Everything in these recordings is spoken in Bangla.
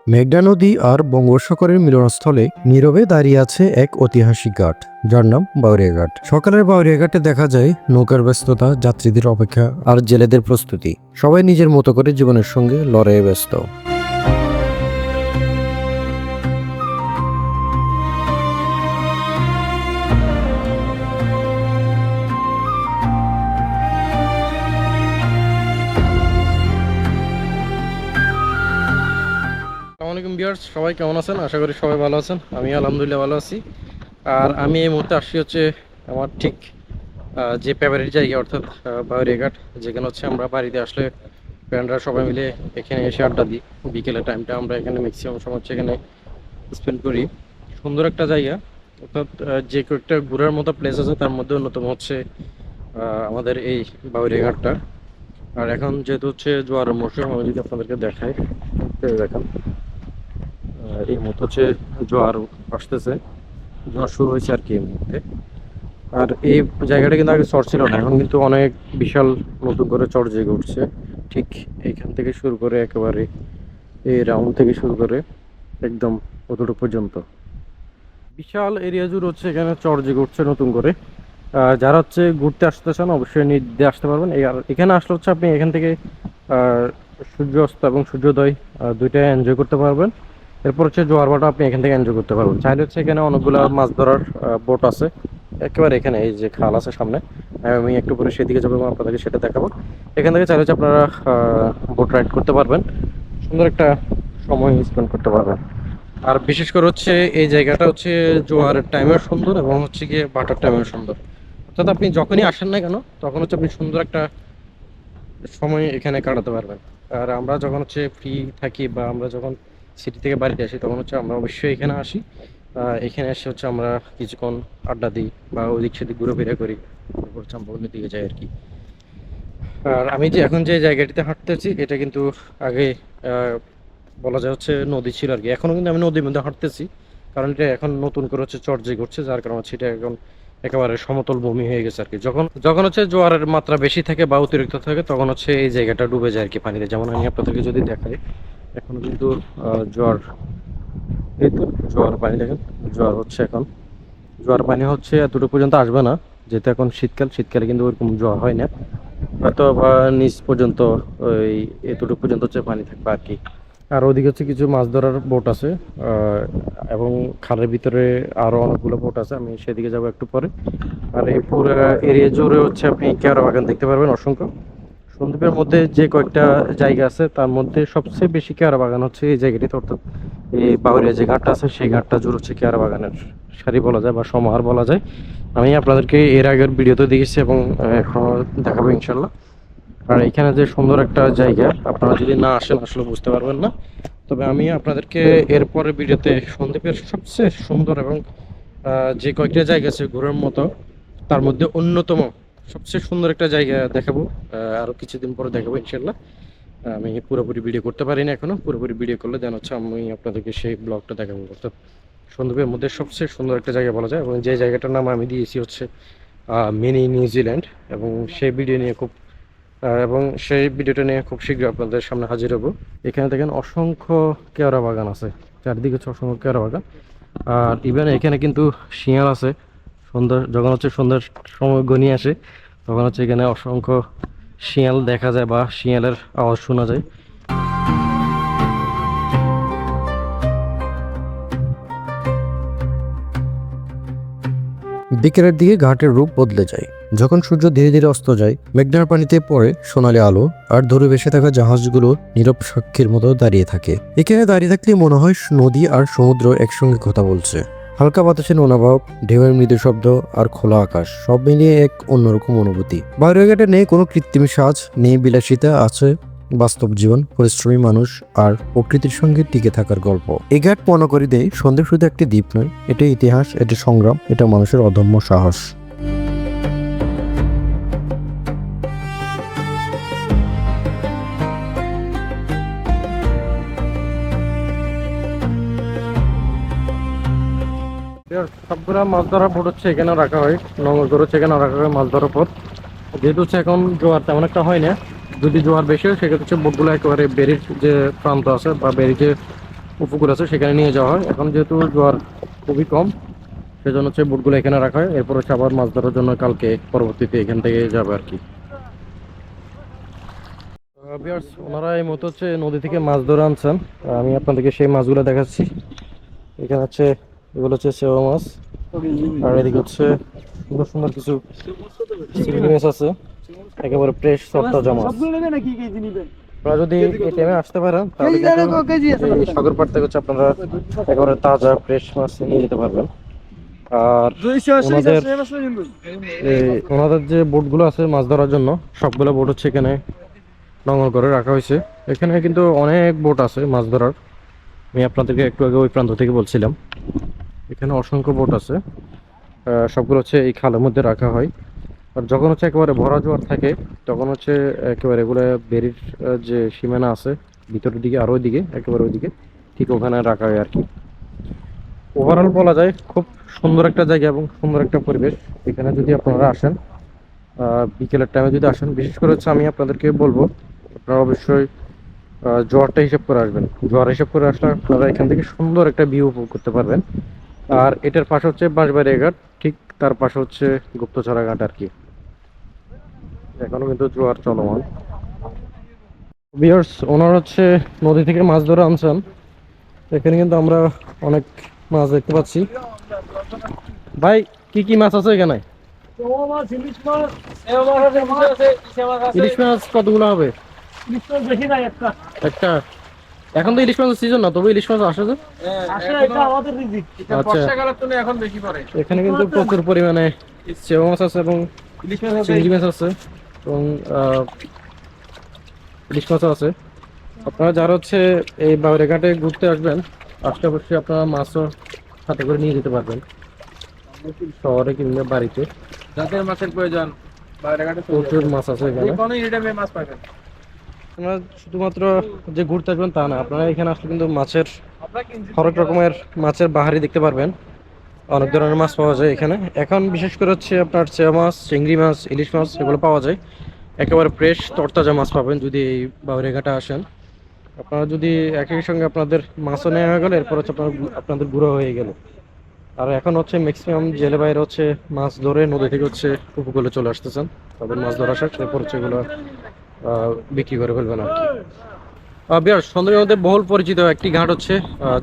মেঘনা নদী আর বঙ্গোপসাগরের মিলনস্থলে নীরবে দাঁড়িয়ে আছে এক ঐতিহাসিক ঘাট, যার নাম বাউরিয়া ঘাট। সকালের বাউরিয়া ঘাটে দেখা যায় নৌকার ব্যস্ততা, যাত্রীদের অপেক্ষা আর জেলেদের প্রস্তুতি। সবাই নিজের মতো করে জীবনের সঙ্গে লড়াইয়ে ব্যস্ত। আসসালামু আলাইকুম ভিউয়ার্স, সবাই কেমন আছেন? আশা করি সবাই ভালো আছেন। আমি আলহামদুলিল্লাহ ভালো আছি। আর আমি এই মুহূর্তে আসছি হচ্ছে আমার ঠিক যে ফেভারিট জায়গা, অর্থাৎ বাউরিয়া ঘাট, যেখানে হচ্ছে আমরা বাড়িতে আসলে ফ্রেন্ডরা সবাই মিলে এখানে এসে আড্ডা দিই। বিকেলের টাইমটা আমরা এখানে ম্যাক্সিমাম সময় হচ্ছে এখানে স্পেন্ড করি। সুন্দর একটা জায়গা, অর্থাৎ যে কয়েকটা ঘোরার মতো প্লেস আছে তার মধ্যে অন্যতম হচ্ছে আমাদের এই বাউরিয়া ঘাটটা। আর এখন যেহেতু হচ্ছে জোয়ারের মৌসুম, আমি যদি আপনাদেরকে দেখাই, দেখেন এই মুহূর্তে হচ্ছে জোয়ার আসতেছে, জোয়ার শুরু হয়েছে আর কি এই মুহূর্তে। আর এই জায়গাটা কিন্তু আগে চর ছিল না, এখন কিন্তু অনেক বিশাল নতুন করে চর জেগে উঠছে। ঠিক এইখান থেকে শুরু করে একেবারে এই রাউন্ড থেকে শুরু করে একদম অতটুকু পর্যন্ত বিশাল এরিয়া জুড়ে হচ্ছে এখানে চর জেগে উঠছে নতুন করে। যারা হচ্ছে ঘুরতে আসতে চান অবশ্যই নির্দ্বিধায় আসতে পারবেন। আর এখানে আসলে হচ্ছে আপনি এখান থেকে সূর্য অস্ত এবং সূর্যোদয় দুইটাই এনজয় করতে পারবেন। এরপর হচ্ছে জোয়ার ভাটা আপনি এখান থেকে এনজয় করতে পারবেন। চাইলে হচ্ছে এখানে অনেকগুলো মাছ ধরার বোট আছে একেবারে এখানে, এই যে খাল আছে সামনে, আমি একটু পরে সেদিকে যাবো এবং আপনাদেরকে সেটা দেখাবো। এখান থেকে চাইলে হচ্ছে আপনারা বোট রাইড করতে পারবেন, সুন্দর একটা সময় স্পেন্ড করতে পারবেন। আর বিশেষ করে হচ্ছে এই জায়গাটা হচ্ছে জোয়ারের টাইমেও সুন্দর এবং হচ্ছে গিয়ে ভাটার টাইমেও সুন্দর। অর্থাৎ আপনি যখনই আসেন না কেন তখন হচ্ছে আপনি সুন্দর একটা সময় এখানে কাটাতে পারবেন। আর আমরা যখন হচ্ছে ফ্রি থাকি বা আমরা যখন সিটি থেকে বাড়িতে আসি তখন হচ্ছে আমরা অবশ্যই এখানে আসি। এখানে এসে হচ্ছে আমরা কিছুক্ষণ আড্ডা দিই বা ওদিক সেদিক ঘুরে ফিরে করি, তারপর হচ্ছে আমরা অন্য দিকে যাই আর কি। আর আমি যে এখন যে জায়গাটিতে হাঁটতেছি এটা কিন্তু আগে বলা যায় হচ্ছে নদী ছিল আর কি। এখনো কিন্তু আমি নদীর মধ্যে হাঁটতেছি, কারণ এটা এখন নতুন করে হচ্ছে চর্যে করছে, যার কারণে হচ্ছে এটা এখন একেবারে সমতল ভূমি হয়ে গেছে আর কি। যখন যখন হচ্ছে জোয়ারের মাত্রা বেশি থাকে বা অতিরিক্ত থাকে তখন হচ্ছে এই জায়গাটা ডুবে যায় আর কি পানিতে। যেমন আমি আপনাদেরকে যদি দেখাই, এখনো কিন্তু জোয়ার, এই তো জোয়ার পানি দেখেন, জোয়ার হচ্ছে এখন, জোয়ার পানি হচ্ছে এতটুকু পর্যন্ত আসবে না, যেহেতু এখন শীতকাল, শীতকালে কিন্তু ওরকম জোয়ার হয় না, হয়তো বা নিচ পর্যন্ত ওই এতটুকু পর্যন্ত হচ্ছে পানি থাকবে আর কি। আর ওদিকে হচ্ছে কিছু মাছ ধরার বোট আছে এবং খালের ভিতরে আরো অনেকগুলো বোট আছে, আমি সেদিকে যাবো একটু পরে। আর এই পুরো এরিয়া জুড়ে হচ্ছে আপনি কেওড়া বাগান দেখতে পারবেন অসংখ্য। সন্দ্বীপের মধ্যে যে কয়েকটা জায়গা আছে তার মধ্যে সবচেয়ে বেশি কেওড়া বাগান হচ্ছে এই জায়গাটিতে, অর্থাৎ এই বাউরিয়া যে ঘাটটা আছে সেই ঘাটটা জুড়ে হচ্ছে কেওড়া বাগানের সারি বলা যায় বা সমাহার বলা যায়। আমি আপনাদেরকে এর আগের ভিডিওতে দেখেছি এবং এখন দেখাবো ইনশাল্লাহ। আর এখানে যে সুন্দর একটা জায়গা, আপনারা যদি না আসেন আসলে বুঝতে পারবেন না। তবে আমি আপনাদেরকে এরপরের ভিডিওতে সন্দ্বীপের সবচেয়ে সুন্দর এবং যে কয়েকটা জায়গা আছে ঘোরার মতো তার মধ্যে অন্যতম সবচেয়ে সুন্দর একটা জায়গা দেখাবো। আরো কিছুদিন পরে দেখাবো ইনশাল্লাহ। আমি পুরোপুরি ভিডিও করতে পারি না এখনো, পুরোপুরি ভিডিও করলে দেন হচ্ছে আমি আপনাদেরকে সেই ব্লগটা দেখাবো। অর্থাৎ সন্দ্বীপের মধ্যে সবচেয়ে সুন্দর একটা জায়গা বলা যায় এবং যে জায়গাটার নাম আমি দিয়েছি হচ্ছে মিনি নিউজিল্যান্ড। এবং সেই ভিডিও নিয়ে খুব এবং সেই ভিডিওটা নিয়ে খুব শীঘ্রই আপনাদের সামনে হাজির হব। এখানে দেখেন অসংখ্য কেওড়া বাগান আছে, চারদিকে হচ্ছে অসংখ্য কেওড়া বাগান। আর ইভেন এখানে কিন্তু শিয়াল আছে। সন্ধ্যা যখন হচ্ছে সন্ধ্যার সময় ঘনিয়ে আসে তখন হচ্ছে এখানে অসংখ্য শিয়াল দেখা যায় বা শিয়ালের আওয়াজ শোনা যায়। বিকেলের দিকে ঘাটের রূপ বদলে যায় যখন সূর্য ধীরে ধীরে অস্ত যায়। মেঘনার পানিতে পড়ে সোনালি আলো, আর দূরে ভেসে থাকা জাহাজগুলো নীরব সাক্ষীর মতো দাঁড়িয়ে থাকে। এখানে দাঁড়িয়ে থাকলে মনে হয় নদী আর সমুদ্র একসঙ্গে কথা বলছে। হালকা বাতাসে নোনাভাব, ঢেউয়ের মৃদু শব্দ আর খোলা আকাশ, সব মিলিয়ে এক অন্যরকম অনুভূতি। বাউরিয়া ঘাটে নেই কোনো কৃত্রিম সাজ, নেই বিলাসিতা, আছে বাস্তব জীবন, পরিশ্রমী মানুষ আর প্রকৃতির সঙ্গে টিকে থাকার গল্প। এই ঘাট মনে করি দেয় সন্দ্বীপ শুধু একটি দ্বীপ নয়, এটা ইতিহাস, এটা সংগ্রাম, এটা মানুষের অদম্য সাহস। সবগুলা মাছ ধরার বোট হচ্ছে এখানে রাখা হয়, নোঙর করে হচ্ছে এখানে রাখা হয় মাছ ধরার পর। যেহেতু হচ্ছে এখন জোয়ার তেমন একটা হয় না, যদি জোয়ার বেশি হয় সেক্ষেত্রে হচ্ছে বোটগুলো একেবারে বেরির যে প্রান্ত আছে বা বেরির যে উপকূল আছে সেখানে নিয়ে যাওয়া হয়। এখন যেহেতু জোয়ার খুবই কম, সেজন্য হচ্ছে বোটগুলো এখানে রাখা হয়। এরপর হচ্ছে আবার মাছ ধরার জন্য কালকে পরবর্তীতে এখান থেকে যাবে আর কি। ভিউয়ার্স, ওনারা এই মতো হচ্ছে নদী থেকে মাছ ধরে আনছেন। আমি আপনাদেরকে সেই মাছগুলো দেখাচ্ছি। এখানে হচ্ছে এগুলো হচ্ছে সেওয়া মাছ, আর এদিকে হচ্ছে সুন্দর সুন্দর কিছু চিংড়ি মাছ আছে, একেবারে ফ্রেশ তরতাজা মাছ। আপনারা যদি এই টাইমে আসতে পারেন তাহলে কিন্তু এই সাগর পাড় থেকে হচ্ছে আপনারা একেবারে তাজা ফ্রেশ মাছ নিয়ে যেতে পারবেন। আর ওনাদের যে বোটগুলো আছে মাছ ধরার জন্য, সবগুলো বোট হচ্ছে এখানে নোঙর করে রাখা হয়েছে। এখানে কিন্তু অনেক বোট আছে মাছ ধরার। আমি আপনাদেরকে একটু আগে ওই প্রান্ত থেকে বলছিলাম, এখানে অসংখ্য বোট আছে। সবগুলো হচ্ছে এই খালের মধ্যে রাখা হয়। আর যখন হচ্ছে একেবারে ভরা জোয়ার থাকে তখন হচ্ছে একেবারে এগুলো বেরির যে সীমানা আছে ভিতরের দিকে, আর ওইদিকে একেবারে ওইদিকে ঠিক ওখানে রাখা হয় আর কি। ওভারঅল বলা যায় খুব সুন্দর একটা জায়গা এবং সুন্দর একটা পরিবেশ। এখানে যদি আপনারা আসেন বিকেলের টাইমে যদি আসেন, বিশেষ করে হচ্ছে আমি আপনাদেরকে বলবো আপনারা অবশ্যই জোয়ারটা হিসাব করে আসবেন। জোয়ার হিসাব করে আসলে আপনারা এখান থেকে সুন্দর একটা ভিউ উপভোগ করতে পারবেন। আর এটার পাশে হচ্ছে বাঁশবাড়িয়া ঘাট, ঠিক তার পাশে হচ্ছে গুপ্তছড়া ঘাট আর কি। এখনো কিন্তু জোয়ার চলমান। ভিউয়ার্স, ওনার হচ্ছে নদী থেকে মাছ ধরে আনছেন। এখানে কিন্তু আমরা অনেক মাছ দেখতে পাচ্ছি। ভাই, কি কি মাছ আছে এখানে? ইলিশ মাছ কতগুলো হবে? একটা। এখন তো ইলিশ মাছের সিজন না, তবে ইলিশ মাছ আসে যে। আচ্ছা, এখানে কিন্তু প্রচুর পরিমাণে সেও মাছ আছে এবং চিংড়ি মাছ আছে এবং ইলিশ মাছও আছে। আপনারা যারা হচ্ছে এই বাউরে ঘাটে ঘুরতে আসবেন, আসলে অবশ্যই আপনারা মাছও সাথে করে নিয়ে যেতে পারবেন শহরে কিংবা বাড়িতে। যাদের মাছের প্রয়োজন প্রচুর মাছ আছে এখানে। মাছ পাবেন। আপনারা শুধুমাত্র যে ঘুরতে আসবেন তা না, আপনারা এখানে আসলে কিন্তু মাছের হরেক রকমের মাছের বাহারি দেখতে পারবেন। অনেক ধরনের মাছ পাওয়া যায় এখানে। এখন বিশেষ করে হচ্ছে আপনার চেয়া মাছ, চিংড়ি মাছ, ইলিশ মাছ এগুলো পাওয়া যায়। একেবারে ফ্রেশ তরতাজা মাছ পাবেন যদি এই বাউরিঘাটে আসেন। আপনারা যদি একই সঙ্গে আপনাদের মাছও নেওয়া হয়ে গেল, এরপর হচ্ছে আপনাদের গুঁড়ো হয়ে গেল। আর এখন হচ্ছে ম্যাক্সিমাম জেলে বাইরে হচ্ছে মাছ ধরে নদী থেকে হচ্ছে উপকূলে চলে আসতেছেন। তাদের মাছ ধরা শেষ, এরপর হচ্ছে এগুলো বিক্রি করে ফেলবেন আর কি। বিহার সুন্দরবনের মধ্যে বহুল পরিচিত একটি ঘাট হচ্ছে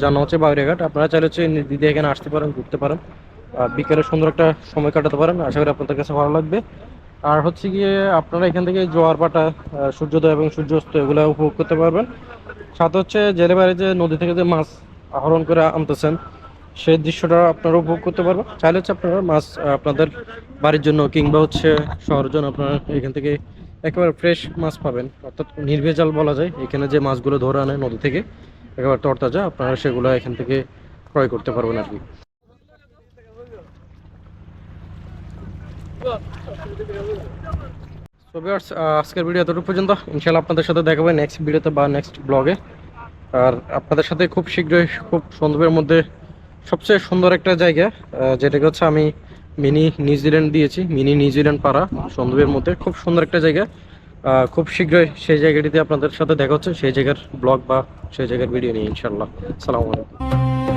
যার নাম হচ্ছে বাউরিয়া ঘাট। আপনারা চাইলে হচ্ছে দিদি এখানে আসতে পারেন, ঘুরতে পারেন, বিকেলে সুন্দর একটা সময় কাটাতে পারেন। আশা করি আপনাদের কাছে ভালো লাগবে। আর হচ্ছে গিয়ে আপনারা এখান থেকে জোয়ার ভাটা, সূর্যোদয় এবং সূর্যাস্ত এগুলো উপভোগ করতে পারবেন। সাথে হচ্ছে জেলে বাইরে যে নদী থেকে যে মাছ আহরণ করে আনতেছেন সেই দৃশ্যটা আপনারা উপভোগ করতে পারবেন। চাইলে হচ্ছে আপনারা মাছ আপনাদের বাড়ির জন্য কিংবা হচ্ছে শহরের জন্য আপনারা এখান থেকে একেবারে ফ্রেশ মাছ পাবেন, অর্থাৎ নির্ভেজাল বলা যায়। এখানে যে মাছগুলো ধরে আনে নদী থেকে একেবারে তরতাজা, আপনারা সেগুলো এখান থেকে ক্রয় করতে পারবেন আর কি। সো ভিউয়ার্স, আজকের ভিডিও এতটুকু পর্যন্ত। ইনশাআল্লাহ আপনাদের সাথে দেখা হবে নেক্সট ভিডিওতে বা নেক্সট ব্লগে। আর আপনাদের সাথে খুব শীঘ্রই খুব সুন্দরের মধ্যে সবচেয়ে সুন্দর একটা জায়গা, যেটাকে হচ্ছে আমি মিনি নিউজিল্যান্ড দিয়েছি, মিনি নিউজিল্যান্ড পাড়া সন্দীপের মধ্যে খুব সুন্দর একটা জায়গা। খুব শীঘ্রই সেই জায়গাটিতে আপনাদের সাথে দেখা হচ্ছে, সেই জায়গার ব্লগ বা সেই জায়গার ভিডিও নিয়ে ইনশাআল্লাহ। আসসালামু আলাইকুম।